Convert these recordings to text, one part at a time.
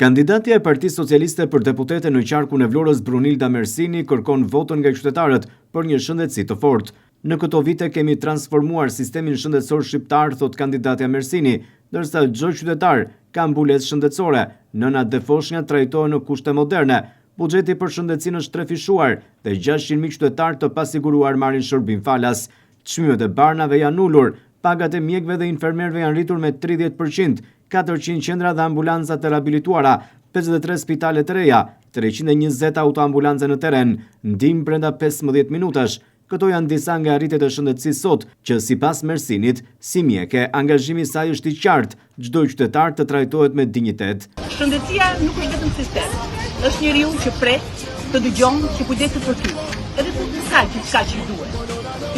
Kandidatja e Partisë Socialiste për deputete në qarkun e Vlorës Brunilda Mersini kërkon votën nga qytetarët për një shëndetësi të fortë. Në këto vite kemi transformuar sistemin shëndetësor shqiptar, thot kandidatja Mersini, ndërsa çdo qytetar ka mbulesë shëndetësore, nënat dhe foshnja trajtohen në kushte moderne. Buxheti për shëndetësinë është trefishuar dhe 600.000 qytetar të pasiguruar marrin shërbim falas. Çmimet e barnave janë ulur, pagat e mjekëve dhe infermerëve janë rritur me 30%, 400 qendra dhe ambulanca të rehabilituara, 53 spitale të reja, 320 autoambulanca në terren, ndihmë brenda 15 minutash. Këto janë disa nga arritjet e shëndetësisë sot, që sipas Mersinit, si mjeke, angazhimi i saj është i qartë, çdo qytetar të trajtohet me dinjitet. Shëndetësia nuk është vetëm sistem, është njeriu që pret, të dëgjon, që kujdeset për ty. Edhe kur ka diçka që duhet.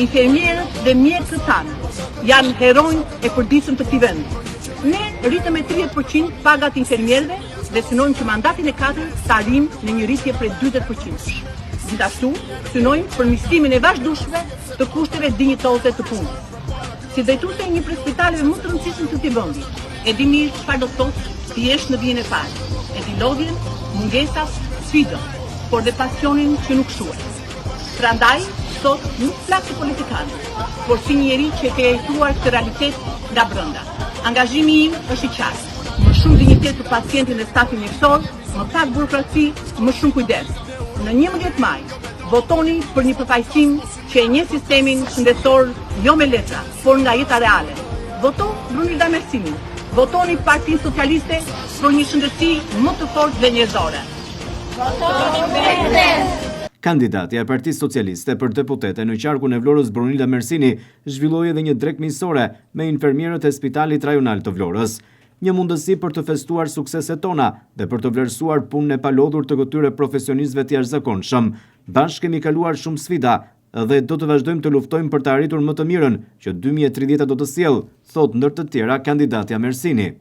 Infermierët dhe mjekët tanë janë heronjë e përditshëm të këtij vendi. Ne rritëm me 30% pagat infermierëve dhe synojmë që mandatin e 4 të arrijmë në një rritje prej 40%. Gjithashtu, synojmë përmirësimin e vazhdueshme të kushteve dinjitose të punës. Si drejtuese e një prej spitaleve më të rëndësishëm të këtij vendi, e di mirë çfarë do të thotë të jesh në dijen e parë. E di lodhjen, mungesat, sfidën, por dhe pasionin që nuk shuhet. Prandaj, sot nuk flas si politikan, por si njeri që e ka jetuar këtë realitet nga brenda. Angazhimi im është i qartë. Më shumë dinjitet për pacientin dhe stafin mjekësor, më pak burokraci, më shumë kujdes. Në 11 maj, votoni për një përfaqësim që e njeh sistemin shëndetësor jo me letra, por nga jeta reale. Voto Brunilda Mersini. Votoni Partinë Socialiste për një shëndetësi më të fortë dhe njerëzore. Kandidatja e Partisë Socialiste për deputete në qarkun e Vlorës Brunilda Mersini zhvilloi edhe një drekë miqësore me infermierët e Spitalit Rajonal të Vlorës. Një mundësi për të festuar sukseset tona dhe për të vlerësuar punën e palodhur të këtyre profesionistëve të jashtëzakonshëm. Bashkë kemi kaluar shumë sfida dhe do të vazhdojmë të luftojmë për të arritur më të mirën që 2030 do të sjellë, thot ndër të tjera kandidatja Mersini.